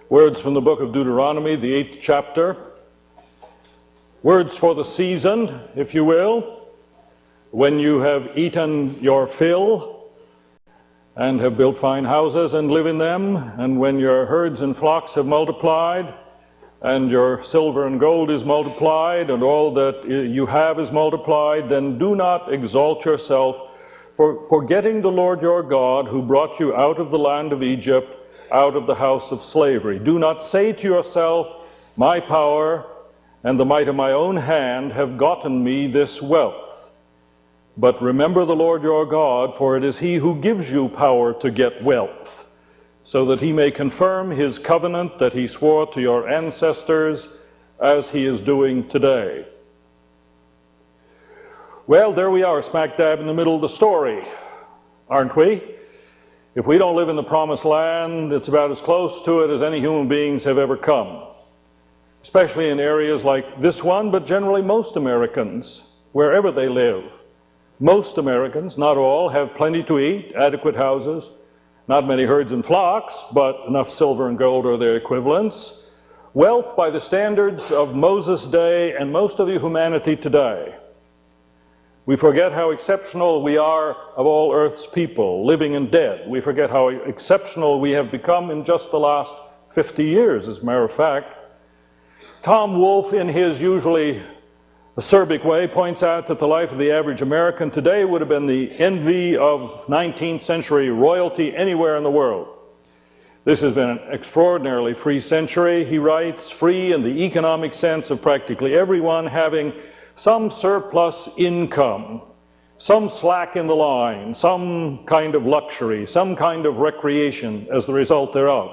Words from the book of Deuteronomy, the 8th chapter. Words for the season, if you will, when you have eaten your fill and have built fine houses and live in them, and when your herds and flocks have multiplied, and your silver and gold is multiplied, and all that you have is multiplied, then do not exalt yourself, forgetting the Lord your God, who brought you out of the land of Egypt, out of the house of slavery. Do not say to yourself, my power and the might of my own hand have gotten me this wealth. But remember the Lord your God, for it is he who gives you power to get wealth, so that he may confirm his covenant that he swore to your ancestors, as he is doing today. Well, there we are, smack dab in the middle of the story, aren't we? If we don't live in the promised land, it's about as close to it as any human beings have ever come, especially in areas like this one, but generally most Americans, wherever they live. Most Americans, not all, have plenty to eat, adequate houses, not many herds and flocks, but enough silver and gold or their equivalents. Wealth by the standards of Moses' day and most of humanity today. We forget how exceptional we are of all earth's people, living and dead. We forget how exceptional we have become in just the last 50 years, as a matter of fact. Tom Wolfe, in his usually acerbic way, points out that the life of the average American today would have been the envy of 19th century royalty anywhere in the world. This has been an extraordinarily free century, he writes, free in the economic sense of practically everyone having some surplus income, some slack in the line, some kind of luxury, some kind of recreation as the result thereof.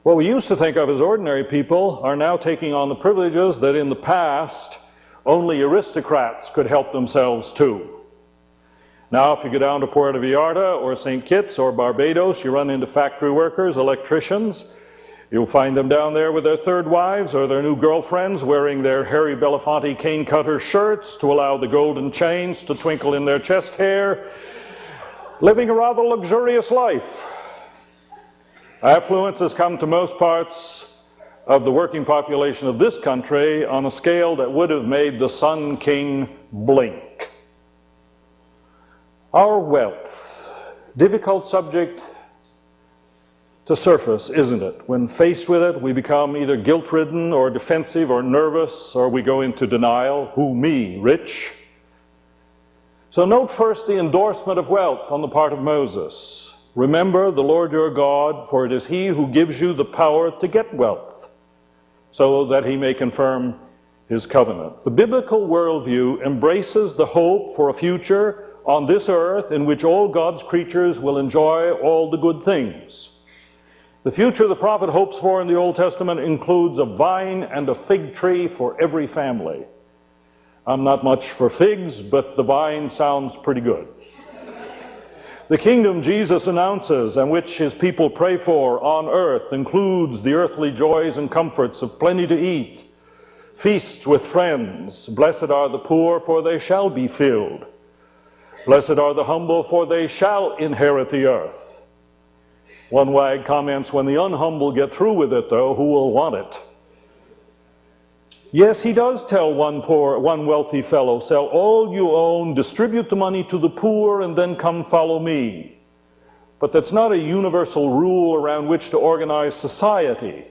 What we used to think of as ordinary people are now taking on the privileges that in the past only aristocrats could help themselves to. Now, if you go down to Puerto Vallarta or St. Kitts or Barbados, you run into factory workers, electricians. You'll find them down there with their third wives or their new girlfriends wearing their Harry Belafonte cane cutter shirts to allow the golden chains to twinkle in their chest hair, living a rather luxurious life. Affluence has come to most parts of the working population of this country on a scale that would have made the Sun King blink. Our wealth, difficult subject to surface, isn't it? When faced with it, we become either guilt-ridden or defensive or nervous, or we go into denial. Who, me, rich? So note first the endorsement of wealth on the part of Moses. Remember the Lord your God, for it is he who gives you the power to get wealth, so that he may confirm his covenant. The biblical worldview embraces the hope for a future on this earth in which all God's creatures will enjoy all the good things. The future the prophet hopes for in the Old Testament includes a vine and a fig tree for every family. I'm not much for figs, but the vine sounds pretty good. The kingdom Jesus announces and which his people pray for on earth includes the earthly joys and comforts of plenty to eat, feasts with friends. Blessed are the poor, for they shall be filled. Blessed are the humble, for they shall inherit the earth. One wag comments, when the unhumble get through with it, though, who will want it? Yes, he does tell one wealthy fellow, sell all you own, distribute the money to the poor, and then come follow me. But that's not a universal rule around which to organize society.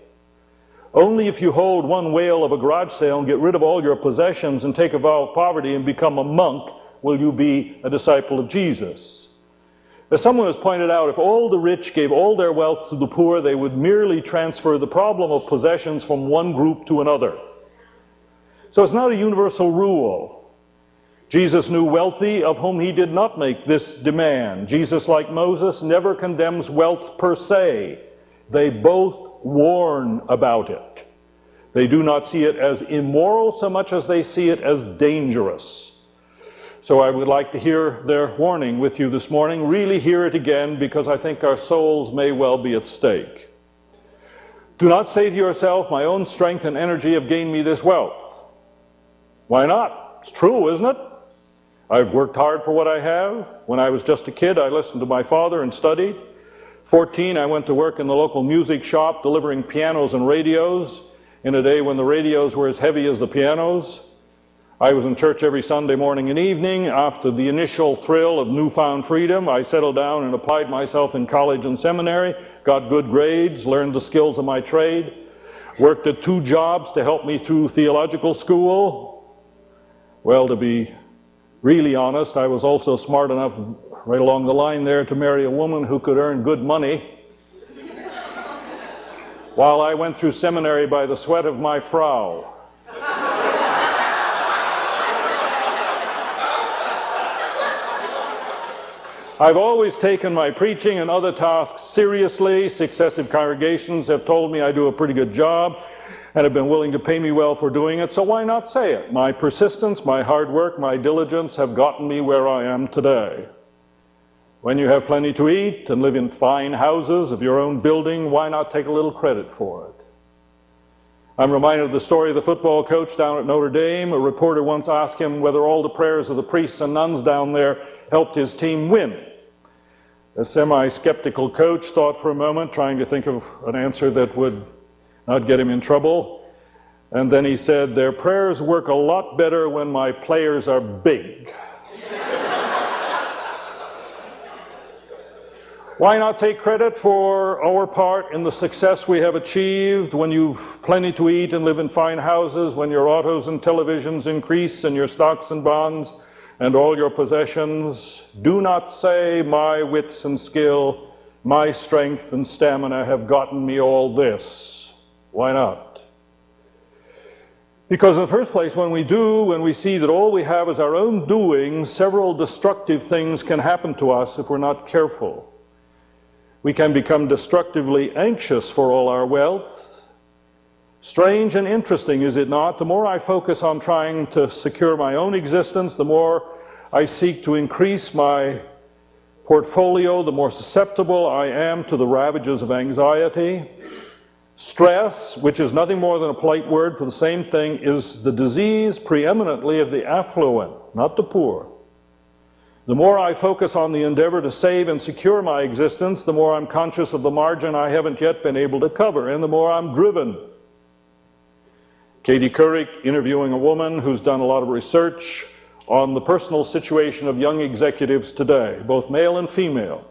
Only if you hold one whale of a garage sale and get rid of all your possessions and take a vow of poverty and become a monk will you be a disciple of Jesus. As someone has pointed out, if all the rich gave all their wealth to the poor, they would merely transfer the problem of possessions from one group to another. So it's not a universal rule. Jesus knew wealthy of whom he did not make this demand. Jesus, like Moses, never condemns wealth per se. They both warn about it. They do not see it as immoral so much as they see it as dangerous. So I would like to hear their warning with you this morning, really hear it again, because I think our souls may well be at stake. Do not say to yourself, my own strength and energy have gained me this wealth. Why not? It's true, isn't it? I've worked hard for what I have. When I was just a kid, I listened to my father and studied. 14, I went to work in the local music shop delivering pianos and radios in a day when the radios were as heavy as the pianos. I was in church every Sunday morning and evening. After the initial thrill of newfound freedom, I settled down and applied myself in college and seminary, got good grades, learned the skills of my trade, worked at 2 jobs to help me through theological school. Well, to be really honest, I was also smart enough right along the line there to marry a woman who could earn good money while I went through seminary by the sweat of my Frau. I've always taken my preaching and other tasks seriously. Successive congregations have told me I do a pretty good job and have been willing to pay me well for doing it, so why not say it? My persistence, my hard work, my diligence have gotten me where I am today. When you have plenty to eat and live in fine houses of your own building, why not take a little credit for it? I'm reminded of the story of the football coach down at Notre Dame. A reporter once asked him whether all the prayers of the priests and nuns down there helped his team win. A semi-skeptical coach thought for a moment, trying to think of an answer that would not get him in trouble. And then he said, "Their prayers work a lot better when my players are big." Why not take credit for our part in the success we have achieved when you've plenty to eat and live in fine houses, when your autos and televisions increase and your stocks and bonds and all your possessions? Do not say, "My wits and skill, my strength and stamina have gotten me all this." Why not? Because in the first place, when we see that all we have is our own doing, several destructive things can happen to us if we're not careful. We can become destructively anxious for all our wealth. Strange and interesting, is it not? The more I focus on trying to secure my own existence, the more I seek to increase my portfolio, the more susceptible I am to the ravages of anxiety. Stress, which is nothing more than a polite word for the same thing, is the disease preeminently of the affluent, not the poor. The more I focus on the endeavor to save and secure my existence, the more I'm conscious of the margin I haven't yet been able to cover, and the more I'm driven. Katie Couric, interviewing a woman who's done a lot of research on the personal situation of young executives today, both male and female,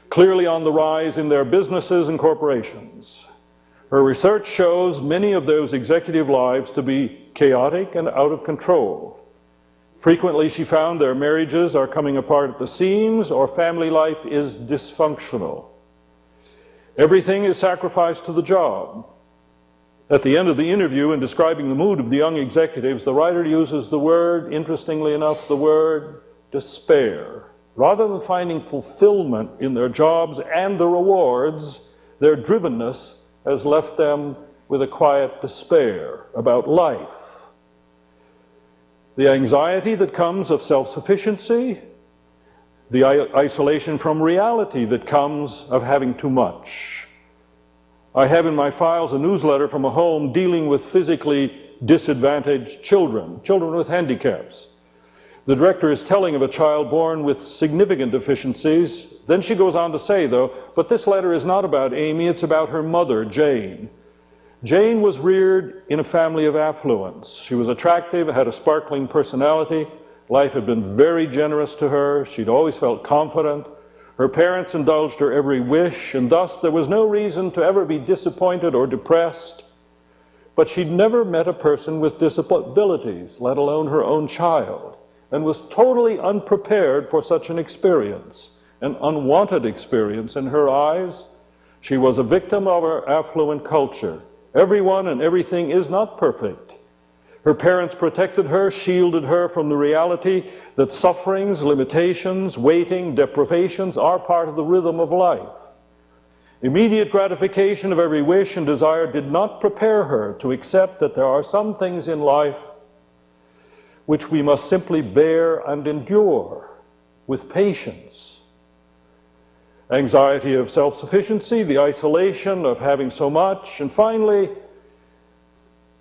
clearly on the rise in their businesses and corporations. Her research shows many of those executive lives to be chaotic and out of control. Frequently, she found their marriages are coming apart at the seams, or family life is dysfunctional. Everything is sacrificed to the job. At the end of the interview, in describing the mood of the young executives, the writer uses the word, interestingly enough, the word despair. Rather than finding fulfillment in their jobs and the rewards, their drivenness has left them with a quiet despair about life. The anxiety that comes of self-sufficiency, the isolation from reality that comes of having too much. I have in my files a newsletter from a home dealing with physically disadvantaged children with handicaps. The director is telling of a child born with significant deficiencies. Then she goes on to say, though, but this letter is not about Amy, it's about her mother, Jane. Jane was reared in a family of affluence. She was attractive, had a sparkling personality. Life had been very generous to her. She'd always felt confident. Her parents indulged her every wish, and thus there was no reason to ever be disappointed or depressed. But she'd never met a person with disabilities, let alone her own child, and was totally unprepared for such an experience, an unwanted experience in her eyes. She was a victim of our affluent culture. Everyone and everything is not perfect. Her parents protected her, shielded her from the reality that sufferings, limitations, waiting, deprivations are part of the rhythm of life. Immediate gratification of every wish and desire did not prepare her to accept that there are some things in life which we must simply bear and endure with patience. Anxiety of self-sufficiency, the isolation of having so much, and finally,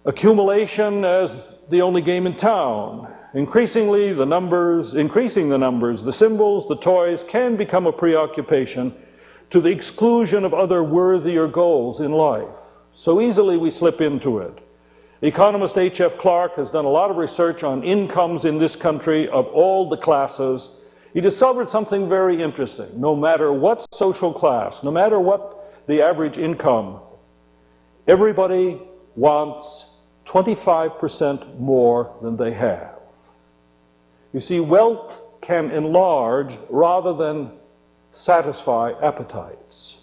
accumulation as the only game in town. Increasing the numbers, the symbols, the toys can become a preoccupation, to the exclusion of other worthier goals in life. So easily we slip into it. Economist H.F. Clark has done a lot of research on incomes in this country of all the classes. He discovered something very interesting. No matter what social class, no matter what the average income, everybody wants 25% more than they have. You see, wealth can enlarge rather than satisfy appetites.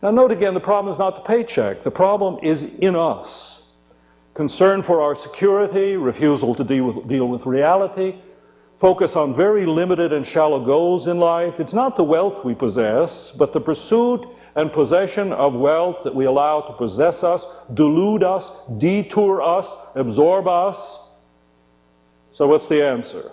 Now note again, the problem is not the paycheck. The problem is in us. Concern for our security, refusal to deal with reality, focus on very limited and shallow goals in life. It's not the wealth we possess, but the pursuit and possession of wealth that we allow to possess us, delude us, detour us, absorb us. So what's the answer?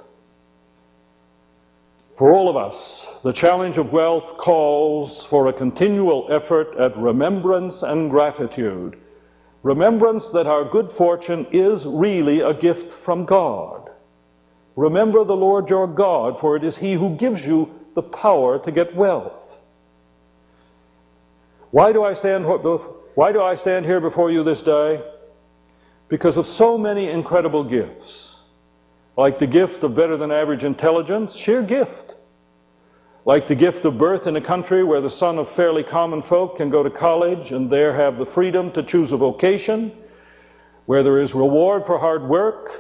For all of us, the challenge of wealth calls for a continual effort at remembrance and gratitude. Remembrance that our good fortune is really a gift from God. Remember the Lord your God, for it is He who gives you the power to get wealth. Why do I stand here before you this day? Because of so many incredible gifts. Like the gift of better than average intelligence, sheer gift. Like the gift of birth in a country where the son of fairly common folk can go to college and there have the freedom to choose a vocation, where there is reward for hard work.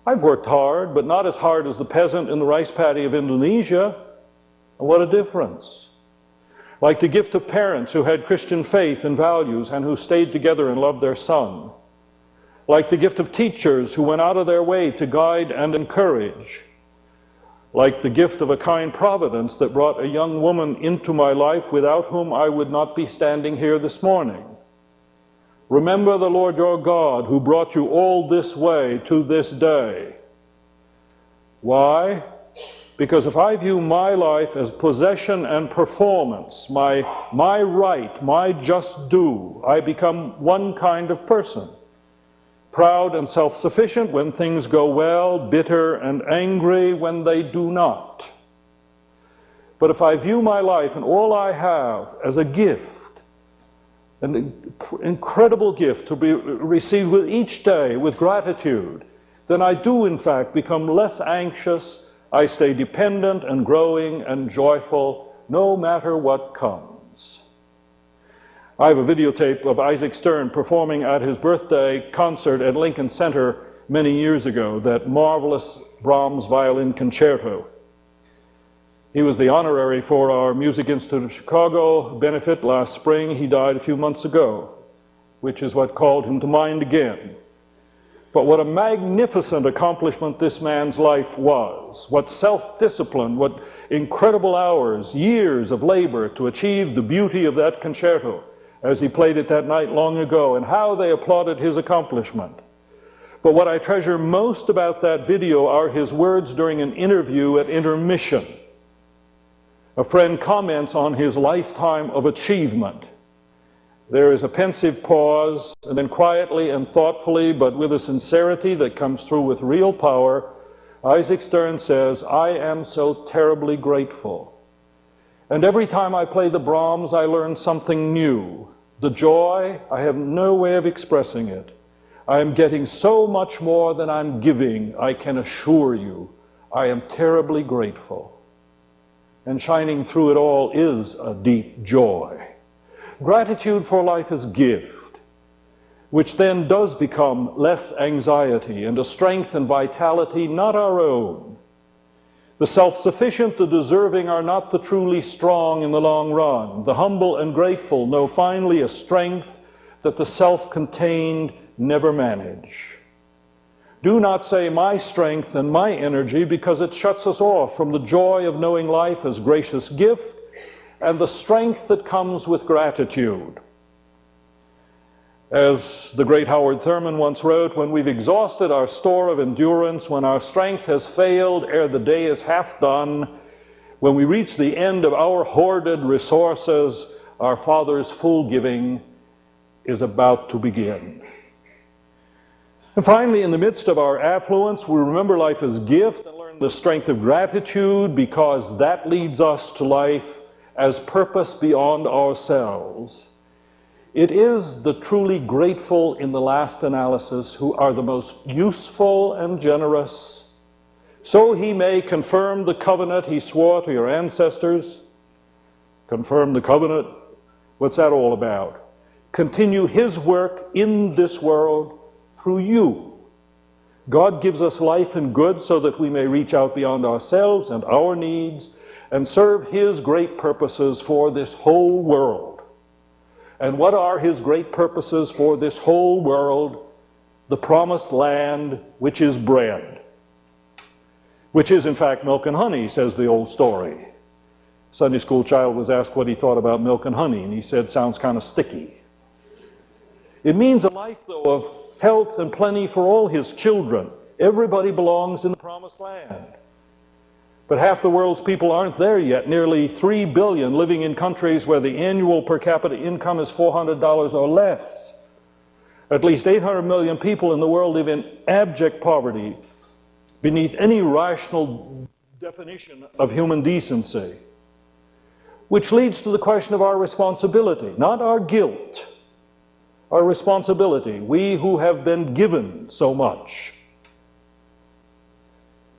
I've worked hard, but not as hard as the peasant in the rice paddy of Indonesia. And what a difference. Like the gift of parents who had Christian faith and values and who stayed together and loved their son. Like the gift of teachers who went out of their way to guide and encourage. Like the gift of a kind providence that brought a young woman into my life without whom I would not be standing here this morning. Remember the Lord your God who brought you all this way to this day. Why? Because if I view my life as possession and performance, my right, my just due, I become one kind of person. Proud and self-sufficient when things go well, bitter and angry when they do not. But if I view my life and all I have as a gift, an incredible gift to be received with each day with gratitude, then I do in fact become less anxious. I stay dependent and growing and joyful no matter what comes. I have a videotape of Isaac Stern performing at his birthday concert at Lincoln Center many years ago, that marvelous Brahms violin concerto. He was the honorary for our Music Institute of Chicago benefit last spring. He died a few months ago, which is what called him to mind again. But what a magnificent accomplishment this man's life was. What self-discipline, what incredible hours, years of labor to achieve the beauty of that concerto as he played it that night long ago, and how they applauded his accomplishment. But what I treasure most about that video are his words during an interview at intermission. A friend comments on his lifetime of achievement. There is a pensive pause, and then quietly and thoughtfully, but with a sincerity that comes through with real power, Isaac Stern says, "I am so terribly grateful. And every time I play the Brahms, I learn something new. The joy, I have no way of expressing it. I am getting so much more than I'm giving, I can assure you. I am terribly grateful." And shining through it all is a deep joy. Gratitude for life is gift, which then does become less anxiety and a strength and vitality not our own. The self-sufficient, the deserving are not the truly strong in the long run. The humble and grateful know finally a strength that the self-contained never manage. Do not say my strength and my energy, because it shuts us off from the joy of knowing life as gracious gift and the strength that comes with gratitude. As the great Howard Thurman once wrote, when we've exhausted our store of endurance, when our strength has failed ere the day is half done, when we reach the end of our hoarded resources, our Father's full giving is about to begin. And finally, in the midst of our affluence, we remember life as gift and learn the strength of gratitude, because that leads us to life as purpose beyond ourselves, it is the truly grateful in the last analysis who are the most useful and generous, so he may confirm the covenant he swore to your ancestors. Confirm the covenant? What's that all about? Continue his work in this world through you. God gives us life and good so that we may reach out beyond ourselves and our needs and serve his great purposes for this whole world. And what are his great purposes for this whole world? The promised land, which is bread. Which is, in fact, milk and honey, says the old story. Sunday school child was asked what he thought about milk and honey, and he said, sounds kind of sticky. It means a life, though, of health and plenty for all his children. Everybody belongs in the promised land. But half the world's people aren't there yet. Nearly 3 billion living in countries where the annual per capita income is $400 or less. At least 800 million people in the world live in abject poverty, beneath any rational definition of human decency. Which leads to the question of our responsibility, not our guilt, our responsibility, we who have been given so much.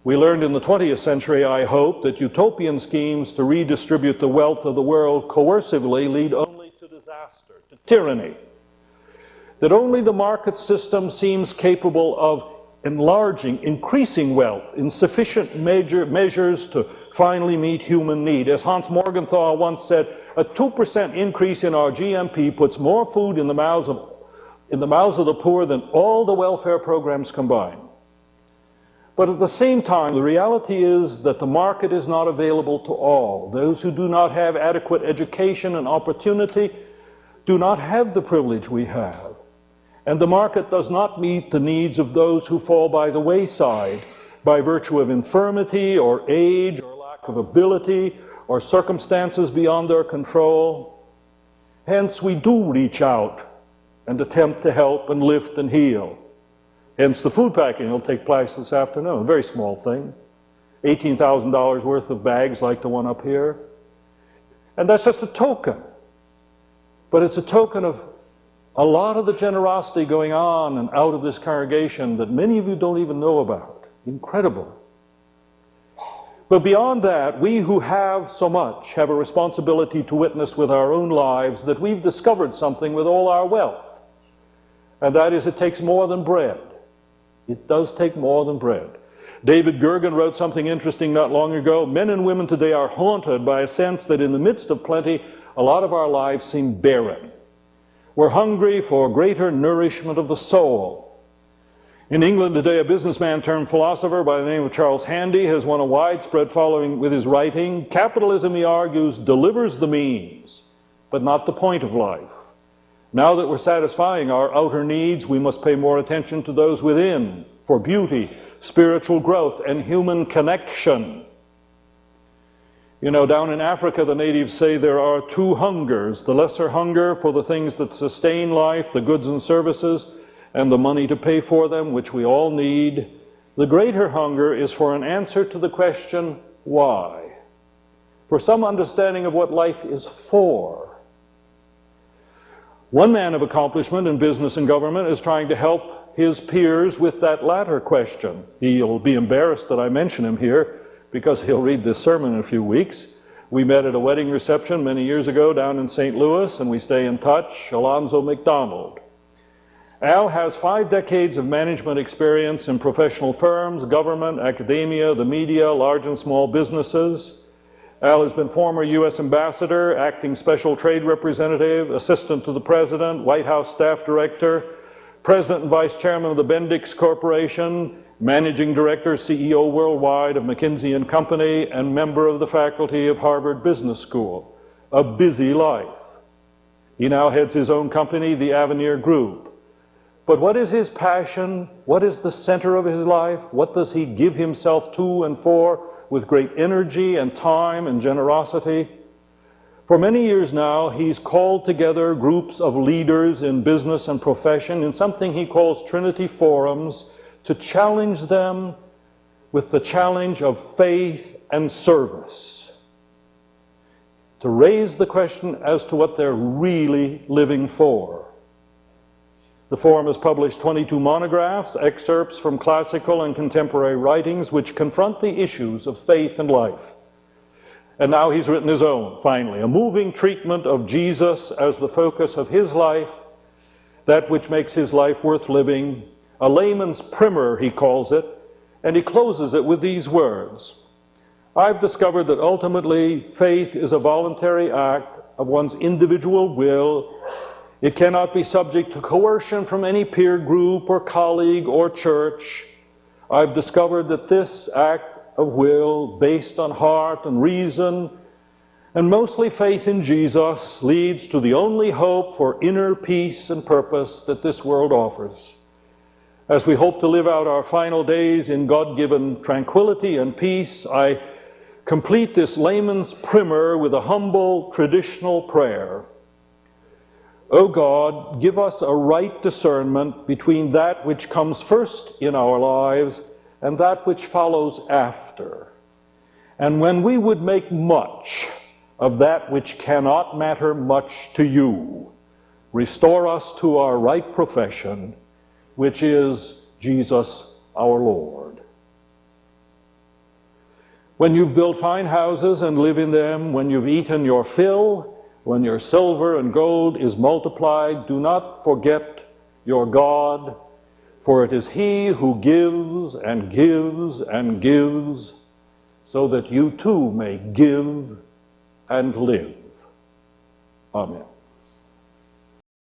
We learned in the 20th century, I hope, that utopian schemes to redistribute the wealth of the world coercively lead only to disaster, to tyranny. That only the market system seems capable of enlarging, increasing wealth in sufficient measures to finally meet human need. As Hans Morgenthau once said, a 2% increase in our GNP puts more food in the mouths of the poor than all the welfare programs combined. But at the same time, the reality is that the market is not available to all. Those who do not have adequate education and opportunity do not have the privilege we have. And the market does not meet the needs of those who fall by the wayside by virtue of infirmity or age or lack of ability or circumstances beyond their control. Hence, we do reach out and attempt to help and lift and heal. Hence, the food packing will take place this afternoon. A very small thing. $18,000 worth of bags like the one up here. And that's just a token. But it's a token of a lot of the generosity going on and out of this congregation that many of you don't even know about. Incredible. But beyond that, we who have so much have a responsibility to witness with our own lives that we've discovered something with all our wealth. And that is, it takes more than bread. It does take more than bread. David Gergen wrote something interesting not long ago. Men and women today are haunted by a sense that in the midst of plenty, a lot of our lives seem barren. We're hungry for greater nourishment of the soul. In England today, a businessman turned philosopher by the name of Charles Handy has won a widespread following with his writing. Capitalism, he argues, delivers the means, but not the point of life. Now that we're satisfying our outer needs, we must pay more attention to those within, for beauty, spiritual growth, and human connection. You know, down in Africa, the natives say there are two hungers: the lesser hunger for the things that sustain life, the goods and services, and the money to pay for them, which we all need. The greater hunger is for an answer to the question, why? For some understanding of what life is for. One man of accomplishment in business and government is trying to help his peers with that latter question. He'll be embarrassed that I mention him here because he'll read this sermon in a few weeks. We met at a wedding reception many years ago down in St. Louis, and we stay in touch. Alonzo McDonald. Al has 5 decades of management experience in professional firms, government, academia, the media, large and small businesses. Al has been former U.S. ambassador, acting special trade representative, assistant to the president, White House staff director, president and vice chairman of the Bendix Corporation, managing director, CEO worldwide of McKinsey & Company, and member of the faculty of Harvard Business School. A busy life. He now heads his own company, the Avenir Group. But what is his passion? What is the center of his life? What does he give himself to and for with great energy and time and generosity? For many years now, he's called together groups of leaders in business and profession in something he calls Trinity Forums to challenge them with the challenge of faith and service. to raise the question as to what they're really living for. The Forum has published 22 monographs, excerpts from classical and contemporary writings which confront the issues of faith and life. And now he's written his own, finally, a moving treatment of Jesus as the focus of his life, that which makes his life worth living, a layman's primer, he calls it, and he closes it with these words. I've discovered that ultimately faith is a voluntary act of one's individual will. It cannot be subject to coercion from any peer group or colleague or church. I've discovered that this act of will, based on heart and reason, and mostly faith in Jesus, leads to the only hope for inner peace and purpose that this world offers. As we hope to live out our final days in God-given tranquility and peace, I complete this layman's primer with a humble traditional prayer. O God, give us a right discernment between that which comes first in our lives and that which follows after. And when we would make much of that which cannot matter much to you, restore us to our right profession, which is Jesus our Lord. When you've built fine houses and live in them, when you've eaten your fill, when your silver and gold is multiplied, do not forget your God, for it is He who gives and gives and gives, so that you too may give and live. Amen.